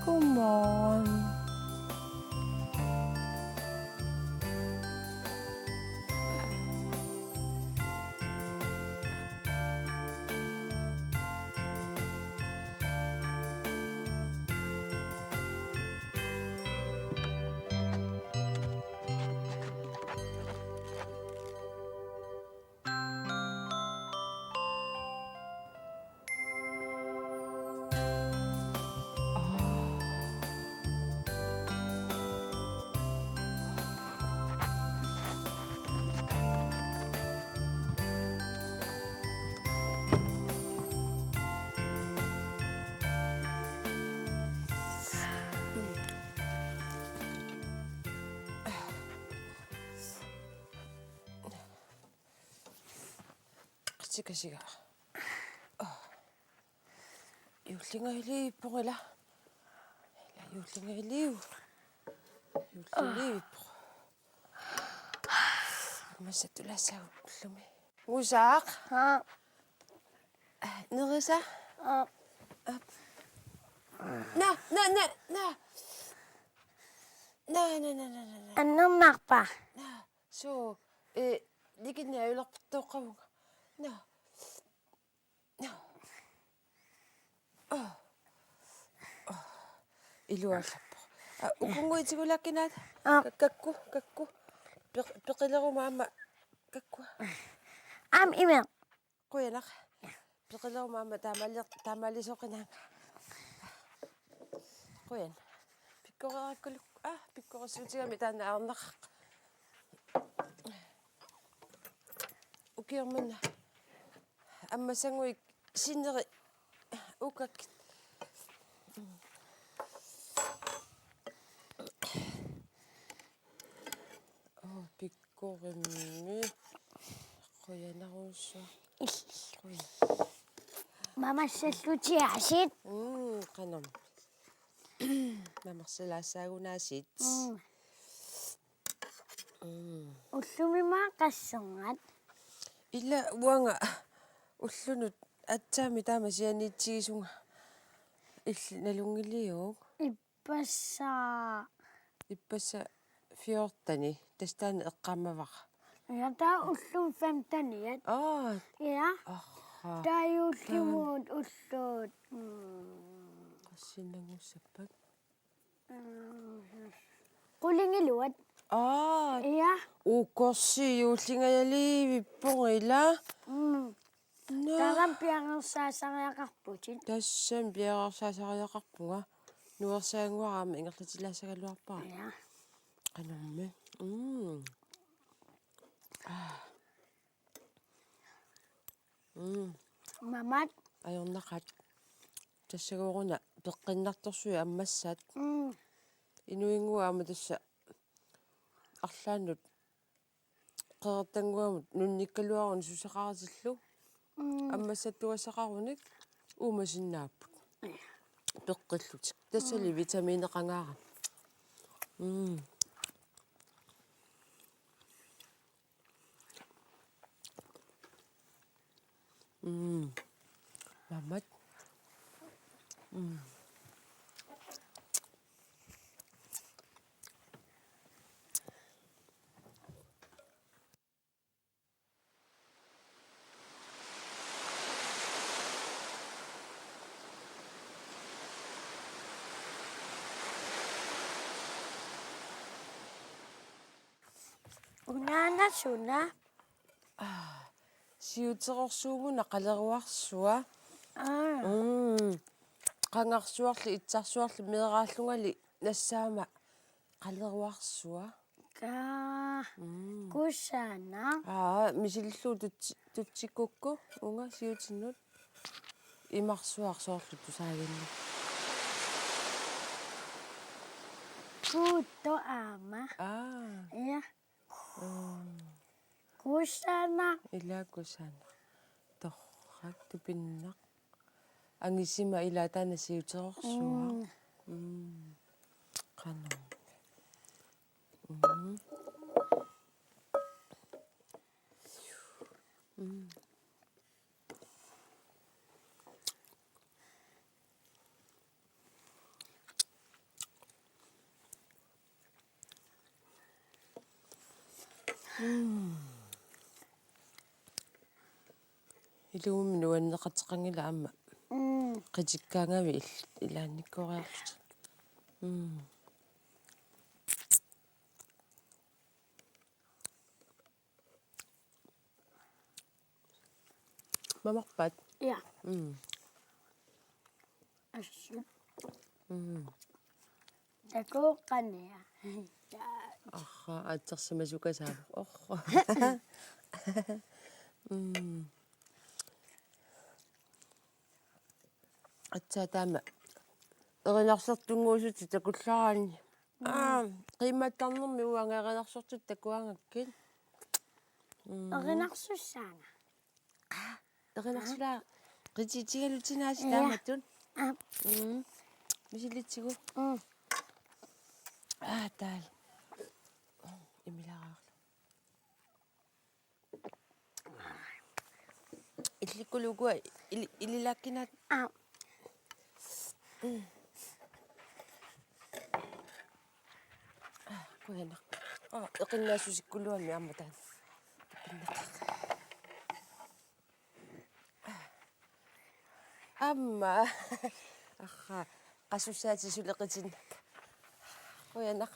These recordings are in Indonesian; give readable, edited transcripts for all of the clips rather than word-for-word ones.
Godmorgen. Kasiga. Юуллингаилииппонгила. Юуллингаилиу. Юуллилииппо. Массатулаассаагуллуми. Ngusaq. Nerisa. Na. Annermarpa. So, likinniajulerputtoqqavuga. Na. Iluallappo. Ukunguitsigulakkinaat. Kakku. Peqilerumaama kakkua. Imel. Quyanaq. Peqilerumaama taamalisoqinaanga. Quyan. Pikkorerakkuluk. Pikkoressuutigami taana aarneqaq. Ukiormanna. Ammasanguik sineri ukakkit. Pikkorimmi. Quyanarussuaq. Quyan. Mama sallutiaasit. Qanam. Mamarsalaassaagunaasit. Ullumimaa qasserngat. Illa uanga ullunut atsaami taamasianiitsigisunga. Nalungiliuq. Ippassa 14 tastaani eqqaamavaqa. Ja taa ullum 15. Ja. Taa jullimuut ulluut. Qassinangussappak. Qulingiluat. Ja. Korsi juullingajaliivippunga ila. Taram piangersaasariaqarputit. Tassam piaqersaasariaqarpunga. Nuersaanguaraama ingerlatilaasagaluarpaa. Ja. Qanammi. Mamat. Ajornaqat. Tassagoruna peqqinnertorsui ammassat. Inuinguaama tassa арлаанут qeertanguamut nunnikkaluarun susaqaratillu аммассаттуассақаруник уумасиннааппут пеққиллутик тассали витаминеқангаара мамат Unaana suna. Siuterorsuuguna qaleruarsua. Qangarsuarli itsarsuarli meeraallungali nassaama qaleruarsua. Kusana. Misillu tutsikukku unga siutinnut imarsuarsoorlu tusaaginni. Kutto aama. Ja. Kusana. Ila kusana. Qaq tupinnaq. Angisima ilaatana siuteqorsuaq. Qanum. Ilummi nuanneqatteqangila amma. Qitikkaangami ilaannikkoриарлут. Mamarpat. Ja. Assut. Takoqqania. Atsersimasukasaavuq. Atsa taama erinarsortunguusuti takullaraani. Qiimmattarnermi uanga erinarsortut takuangakkin. Erinarsussaanga. Erinarsulaa qititigalutinaasi taamatun. Misilitsigu. Taal. Imilaraarlu. Illikkulukua ililakkinat. Kuyanaq. Eqinnaasusikkuluami ammataan. Amma. Qassussaati suleqitin. Kuyanaq.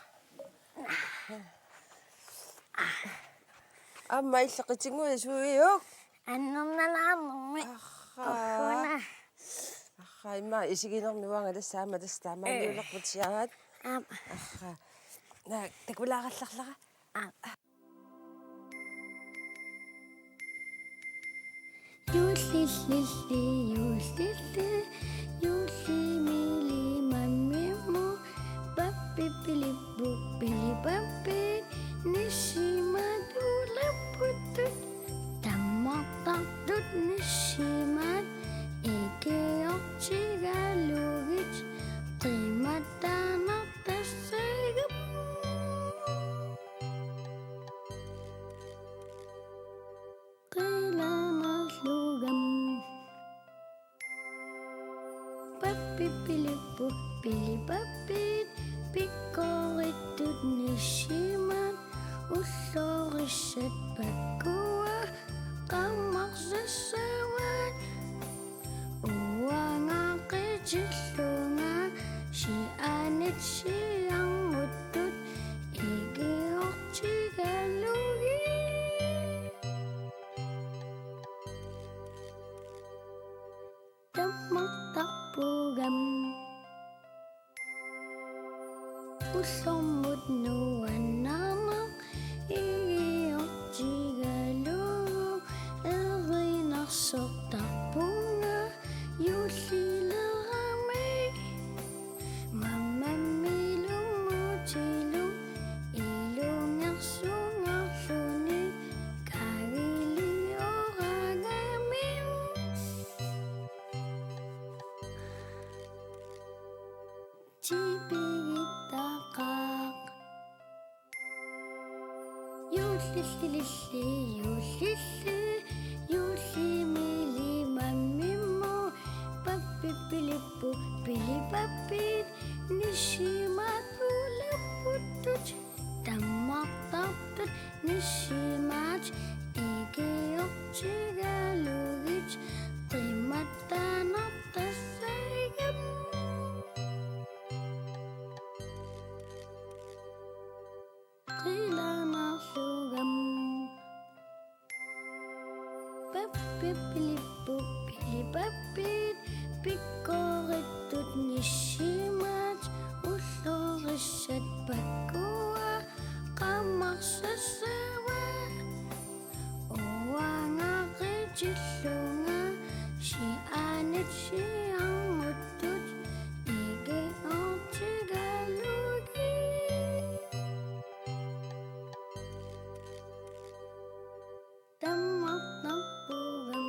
Amma illeqitinguya suiuk. Annernalarnermi. Uffuna. Imma isiginermi uanga tassaama tastaamaaniulerputiarat. Na takulaaqallarlara. Juullillilli juullimilimammimu pappipilippu pilipappit nissimatulapputut tammartartut nissimat ikiortigalugit qimattaanartassagap qilanarlugam pappipilippu pilipappit pikkoorittut nissimat ullorissat pakkua qammarsassawat uangaqitillunga sianit sianguttut ikiortigalugi tammartarpugam ullormut nuannaarneq igiortigalugu erinarsortarpunga juullilerami mammammiilumuutilum ilungersungarluni kagilioragami tipigittaqaq juullillililli juullimilimammimmu pappipilippu pilipappit nissimatulapputut tammartartut nissimaat ikiortigalugit qimattaanartassagam qilanarlugam pappipilippu pilipappit pikkorittut nissimat ullorissat pakkua qammarsassava uangaqitillunga sianit sianguttut ikiortigalugi tammartarpugam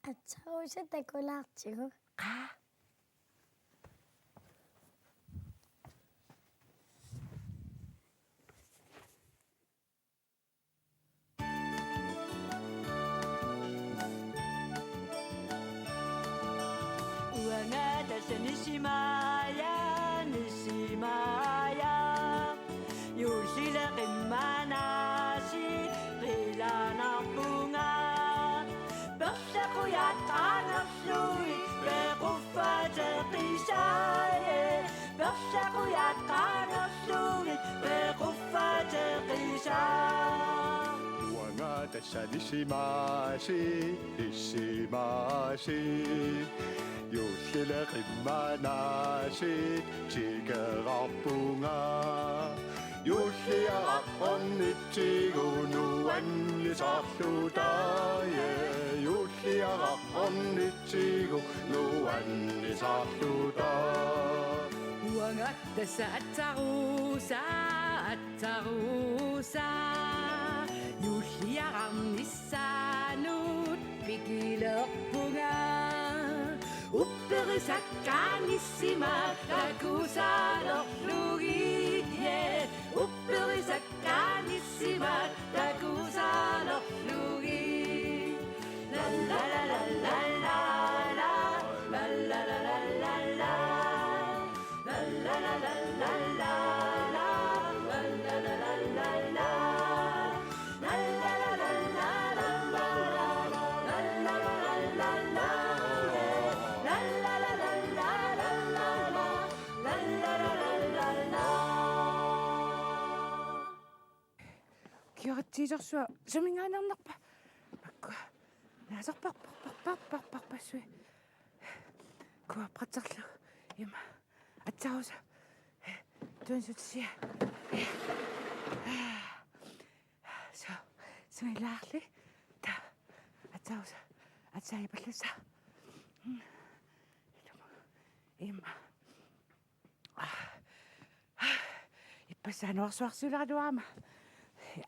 Atsa Rosallu. qa Uangata nisimaya, nisimaya. Yullip manasi, qitinnerullu. Piffissaqartariaqarpoq, pequffataqisaye. Piffissaqartariaqarpoq, pequffataqisaye. Uangata nisimasi, nisimasi. Juullip manasi, tiqerarpunga. Juullip taye. Juullip Uangata Atsa Rosallu. Juullip pikilerpunga. Piffissaqartariaqarpoq, Piffissaqartariaqarpoq. La la la la la la la la la la la la la la la la la la la kiortiisorsua sumingaanarnerpa pakku naasarparparparparparpassui kuappraterlu ima atsarusa tuansutsia so sungilaarli ta atsarusa atsaipallassa ima иппассааnuarsuarsuileraluарма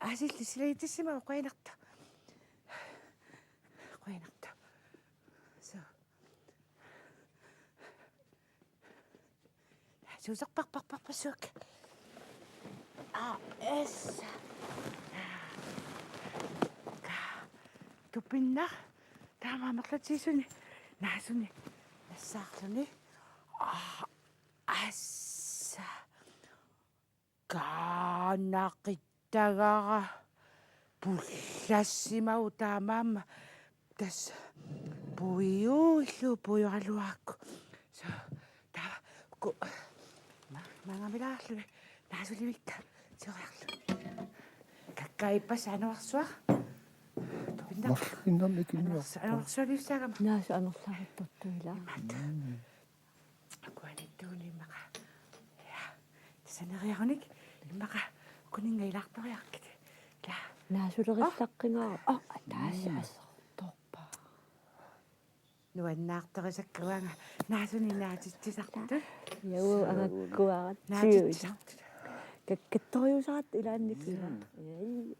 аасилли силаитиссима оқуинарта со сусерпарпарпарпассуак эсса тупинна таамаамерлатиисуни наасуни нассаарлуни асса kaanaqittagara pullassimagu taamaamma tassa puiuraluaakku so tava ku mangamilaarlu naasulimikka sioriarlu kakkaippassaanuarsua anuarsualissagama naasu anerlaaripportuila akuanittuunimmaqa ja tassaneriarunik иммаqa kuninngailaartoriarkit la naasulerissaqqiнгара атаассаасерторпа nuannaartorisakkuanga naasuni naatitsisartut яу агаккуарат тиуит каккатториусарат илаанникила яи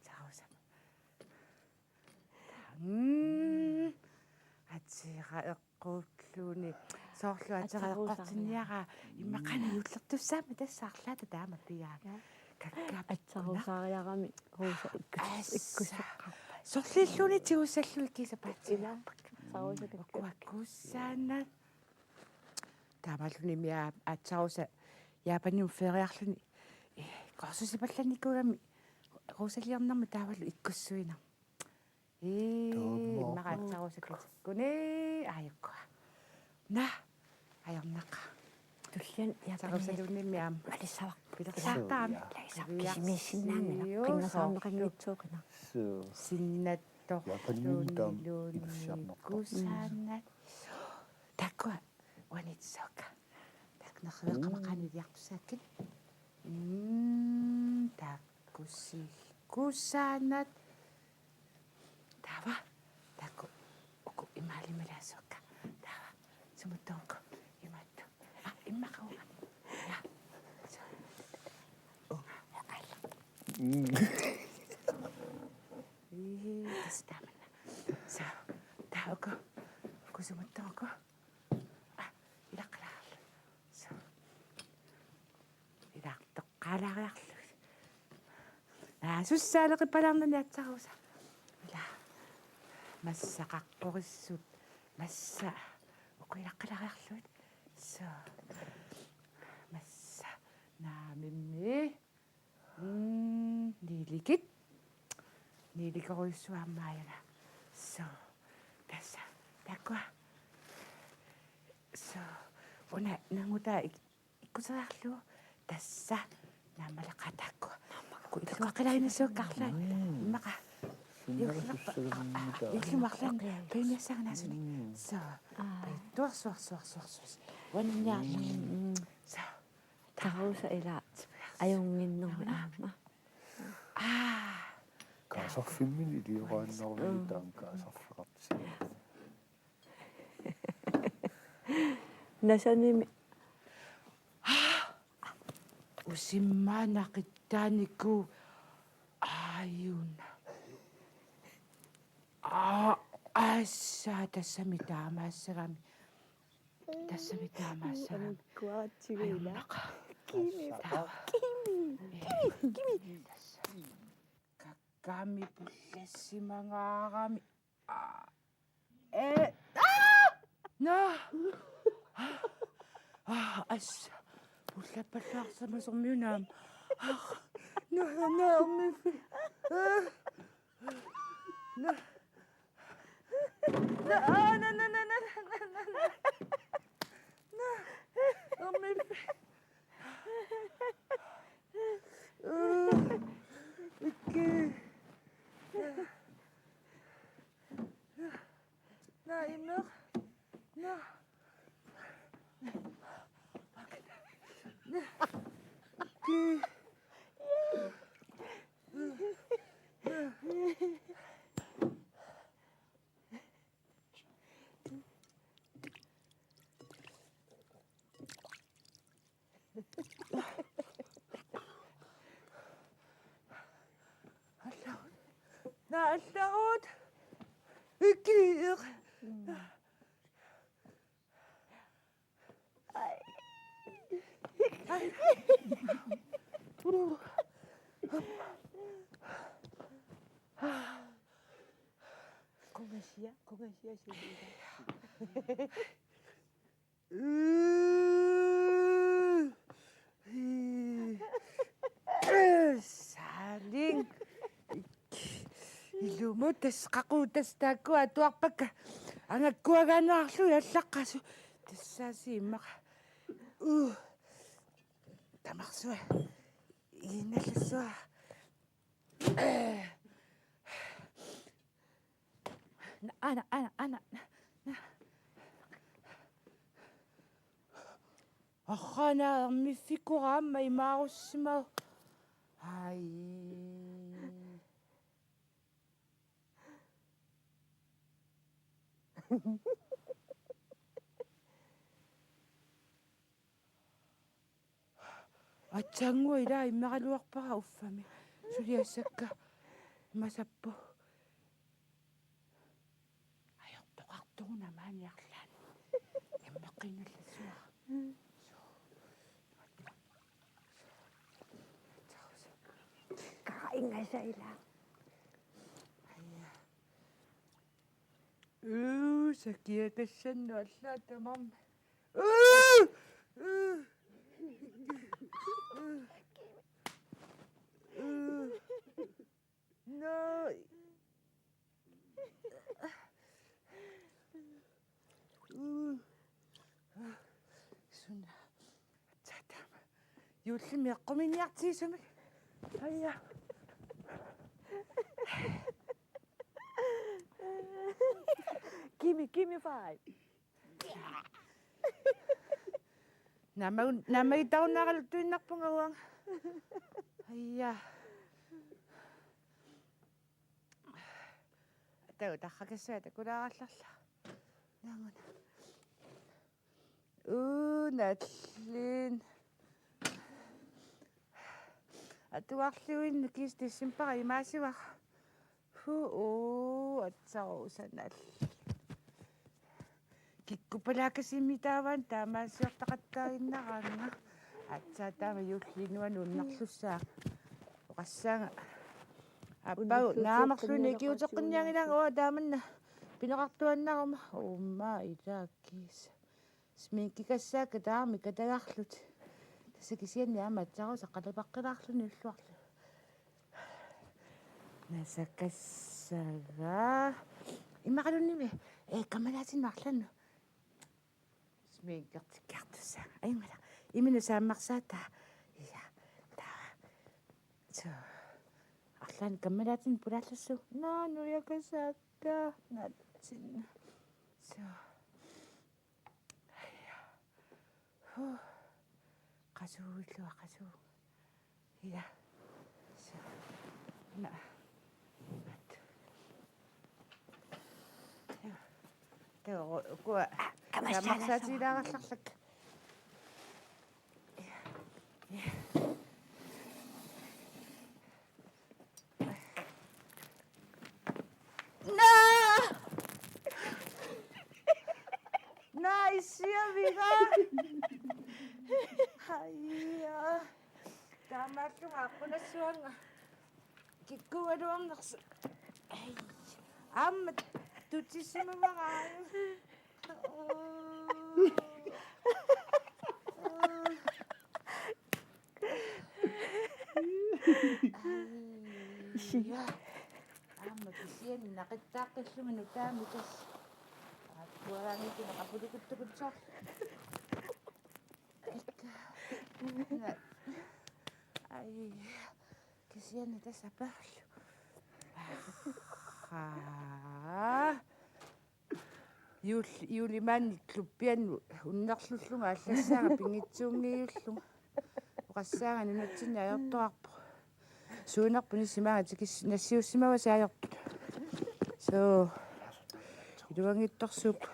саусам атсира эққууллууни соорлу атереэққортинниара иммақана юуллертуссаама тассаарлаата таама пиаа каккаап атсарусаариарами рууса иккуссаққарпа сорлиллууни тиуссаллу иккисапаатсила сарусакакку аккуссааннаат таамаллуни миа атсаруса яапаниум фериарлуни корсусипалланникугами руусалиарнарми тааваллу иккуссуина маратсарусаккуни ааюкка на аярнаqa туллиан яапаниумми аам алиссавар пилерсаартаами кисимиссиннаамина қиннасаарнеқангитсуукана синнатторлуунилууни кусааннат таква ванитсока такнервеқамақаанилиартусааккит таккусси кусааннат тава таку уку ималималаасока тава сумутоонко иматту иммақауга я тастамана са таоко Taku. Ilaqqalaarlu. So. Ilaqtoqqaalaariarlu. Sussaalaqippalarnani atsarusa. Ila. Massaqarporissut. Massa. Uqilaqqalaariarluit. So. Massa. Naamimmi. Niilikit. Niilikoruissuammaayana. So. Tässä. Takua. So. Una nanguta ikkusararlu. Tässä. Naamalaqatakku. Kuilluaqilainissuuqqarlaa. Immaqa. Illumarlan piniassaagnaasuni. So. Tuarsuarsuarsuarsuus. Waninniarlu. So. Tarusa ila ajunginnermi aamma. Kaasarfimmin iliuqaannermi taam kaasarfeqartisia. Nasanimi Usimmaanaqittaaniku aayuna. Assa tassami taamaassagami. Tassami taamaassagami. kuaatsigila. Kimi. Kakami pullassimangaaami. No. Assa. Pullappallaarsamassormiunaam. No. No. Allaut. Ikkiir. Kongasia sila. Saling. Ilumutas qaquutas taakku atuarpakka angakkuagaanaarlu yallaqqasu tassaasi immaqa tamarsua innallassua ana ахана миффикураамма имааруссимау ай Atsangu ila imaqaluarpara uffami suliassakka masappu ajortoqartoruna maaniarlaan immeqqinnallassuara Kaingasa ila. Sakiakassannu allaatamam. No. Sunna. Tatama. Juullip eqquminiartiisumik. Ayya. Give me 5. Namay taunaqaluttuinnarpungauang. Ayya. Tautaqqakassuata kulaaqallarla. Naanguna. Nallin. Atuarluinnu kiistissimpa imaasiwa. Atsa Rosallu. Kikkupalaakasimi taavaan taamaasiortaqattaaginnaqaanga atsaa taama yuulliinuanu unnarlussaa oqassaanga аппагу наамарлуни киутеққинниагилага оо тааманна пинеқартуаннарама умма илааккис сминкикассаакка таами катагарлут тасакисианни аама атсаруса қалапаққилаарлуни уллуарлу насакассага имақалунними камалаатиннарланну сминкертиккартуссаа аймала имину сааммарсаата я таа so Арлаан каммалаатин пулааллассу наану якасаакка натсин so qasuulluа qasuu ila so na таа куа камасаатилааралларлак Naisiaviga. Hayya. Tamatlu ako na suanga. Kikuwaruang naks. Ay. Tutsisima mga ayo. Hayya. Kisiyan nakitakas yung anutamikas. Walang itu nakapulukot-tukot sa ay kasiyan ito sa pahlo юлимаани клуппианну уннарлуллунга аллассаага пингитсуунгиуллунга оқассаага нунатсинна аёрторарпо суунарпуни симаага тикис нассиуссимава саажортут so илуангитторсууп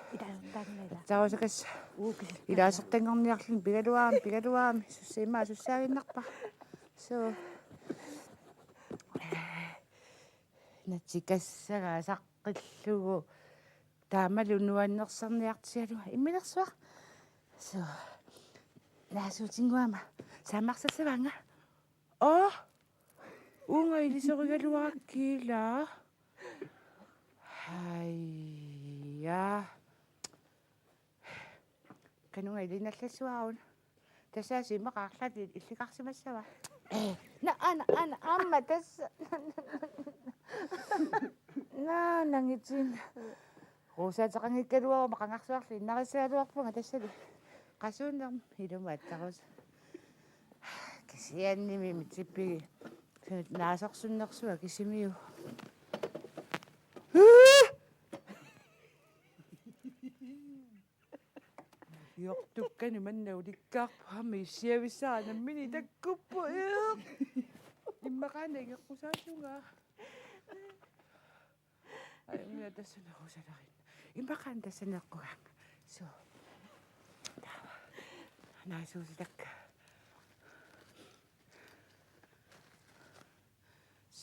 таусакас илаасертангорниарлун пигалуаами суссаимаа суссаагиннарпа so натикассага саққиллугу таамалу нуаннерсарниартиалуга иммилерсуа so наасуутингуама самарсассаванга унга илисоригалуараккиила hayya kanunga ilinallassuarun tasaasi maqaarlat illiqarsimassava ana amma tassa nangitsin ruusaataqangikkaluara maqangarsuarli innarissaaluarpunga tassali qasuunnerm ilumaattarus kisiannimi mitsippigi naasorsunnersuga kisimiu Yortukkani manna ulikkaarpaami issiavissaanamini takkuppu immaqaanaigeqqusaalluga aimia tassanerusalaqin immaqaan tassaneqqugaanga so taava naasuusitakka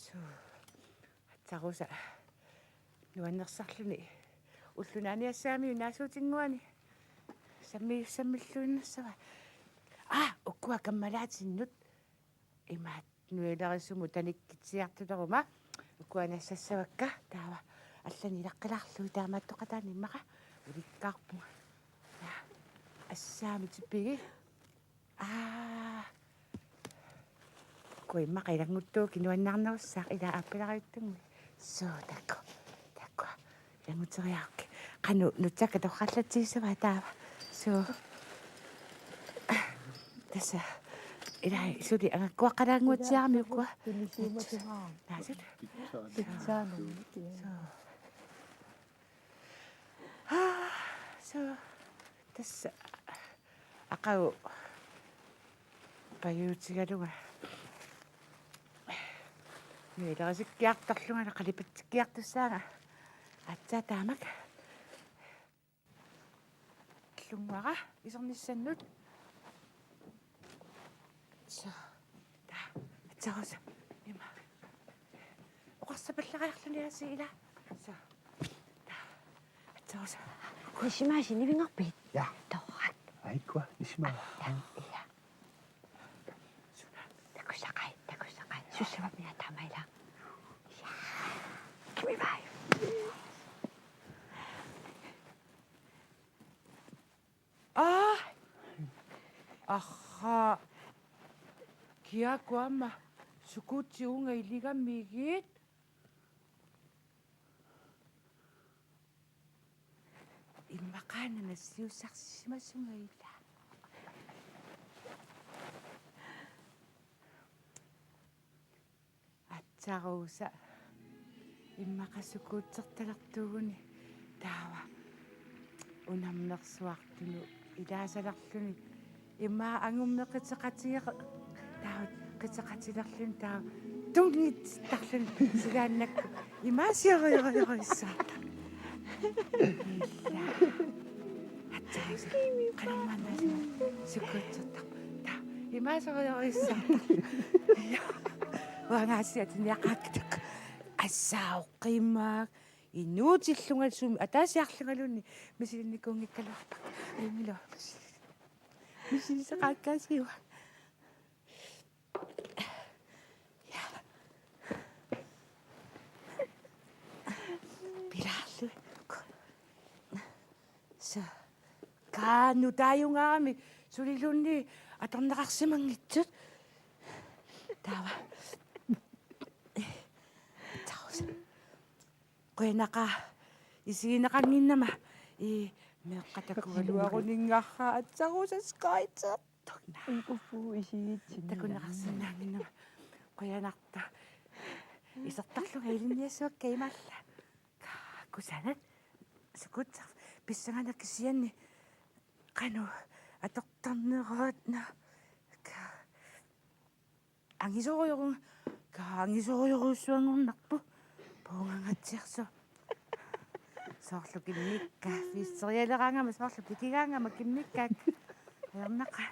so atsarusa nuannersarluni ullunaaniassaami naasuutinguani саммиллуиннассава уккуа каммалаатиннут имаат нуиларисуму таниккитсиартулерума уккуа нассассавакка таава аллани илаққилаарлуи таамааттоқатаани иммақа уликкаарпуга ассаами типпиги кой иммақа илангуттуу кинуаннаарнеруссаа ила аппилариуттунгми соо такко илангутериаарки қану нутсакка торқаллатсиссава таава so tässä ilai suli angakkuaqqalaanguutsiarmi ukkua naasut so tässä aqau payuutigaluga niilerisikkiartorlungala qalipatsikkiartussaanga atsa taamak lungaqa isornissannut so ta atsarusa ima oqarsapallaqaarluniasi ila so ta atsarusa Nisimaasi nivingorpit. Ja. Torrat. Aikua, nisima. Iya. Takussaqai. Sussavamia tamaila. Ja. Give me five. Aha. Kia kuama. Sukuti unga iliga migit. Imakana na siusaksimasunga ila. Atsa Rosallu. Immakasukutsertalertuguni taava unamnersuartunu ilaasalarluni imma angummeqitseqatiga taava qitseqatilerluni taava tungittarluni silaannakku imaasiariorisaata illa Atsa Rosallu qanammaannaasima sukutsertar taa imaasiariorisaata wangaasiatiniaqaaktak ассаоққиммаак инуутиллунгалсуми атаасиарлунгалунни мисилинникунгиккалуарпак имилу мисилисеқааккаасиуа я пилаарлу са каану тааюнгаами сулилунни аторнеқарсимангитсут таава qoinaqa isiinaqanginnama meeqqatakugaluaruningarra atsarusaskaitsertorna Ikufu isigitsin. takunaqarsinnaanginnama qoyanarta isertarluga iliniassuakka imalla kusanat sukutser pissanganakisianni qanu atortarneruatna angisoriorun angisoriorussuangornarpu puungangatsiarsu soorlu kimmikka fisserialerangama soorlu pikigaangama kimmikkaak ernaqa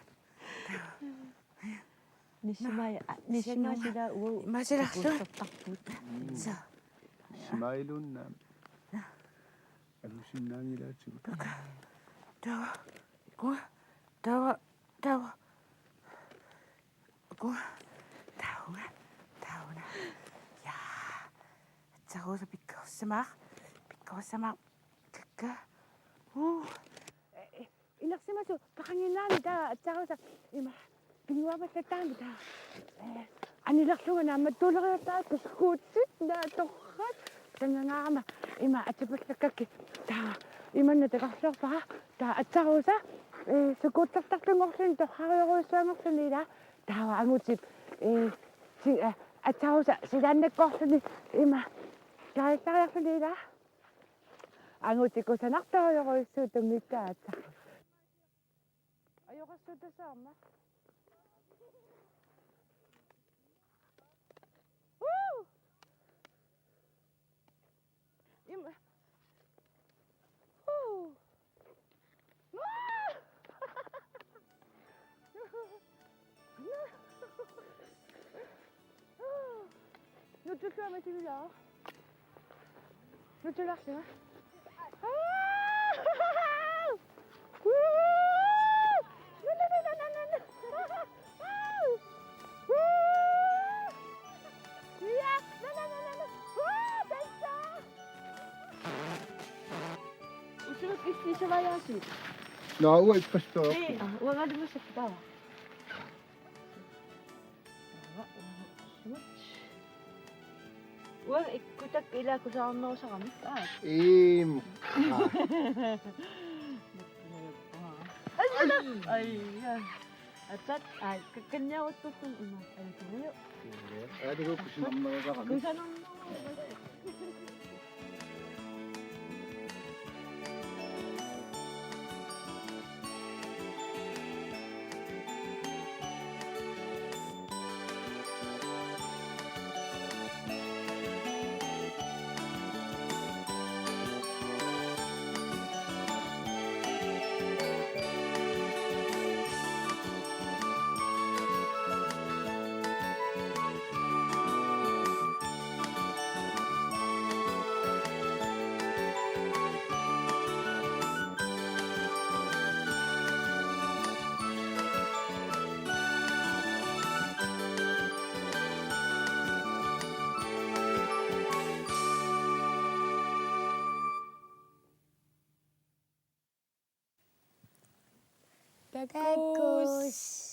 Nissimaasila uo. Masilarlu sa Simailunna. Alusinnaangilaatigut. tawa tauna ja Atsa Rosallu pikkorsamaq kakka inersimasu paqanginnaani taa Atsa Rosallu ima pinguapallattaangi taa anilerlunga naamma tuuleriartaa kuskuutsit naatorrat tangangaarama ima atipallakakki taa imanna taqarlorpara taa Atsa Rosallu sukuutsertarlungorluni torrariorussuangorluni ila taava angutip Atsa Rosallu silaannakkorluni ima kaallariarluni ila angutikusanartoriorussu tungikka Atsa ajoqassuutasaarma ima Nutulluama sivilaa. Nutullarsiga. Usuluk istisavayasi. No, uo ippastoa. Uangalimusaktawa. Uang ikkutak ila kusaarnerusaramik taat. Ayya. Atat ay kakanyawattukun ima. Ay tuyo. Adigo kusinammaraqami. Kusanarnerup. Takoos.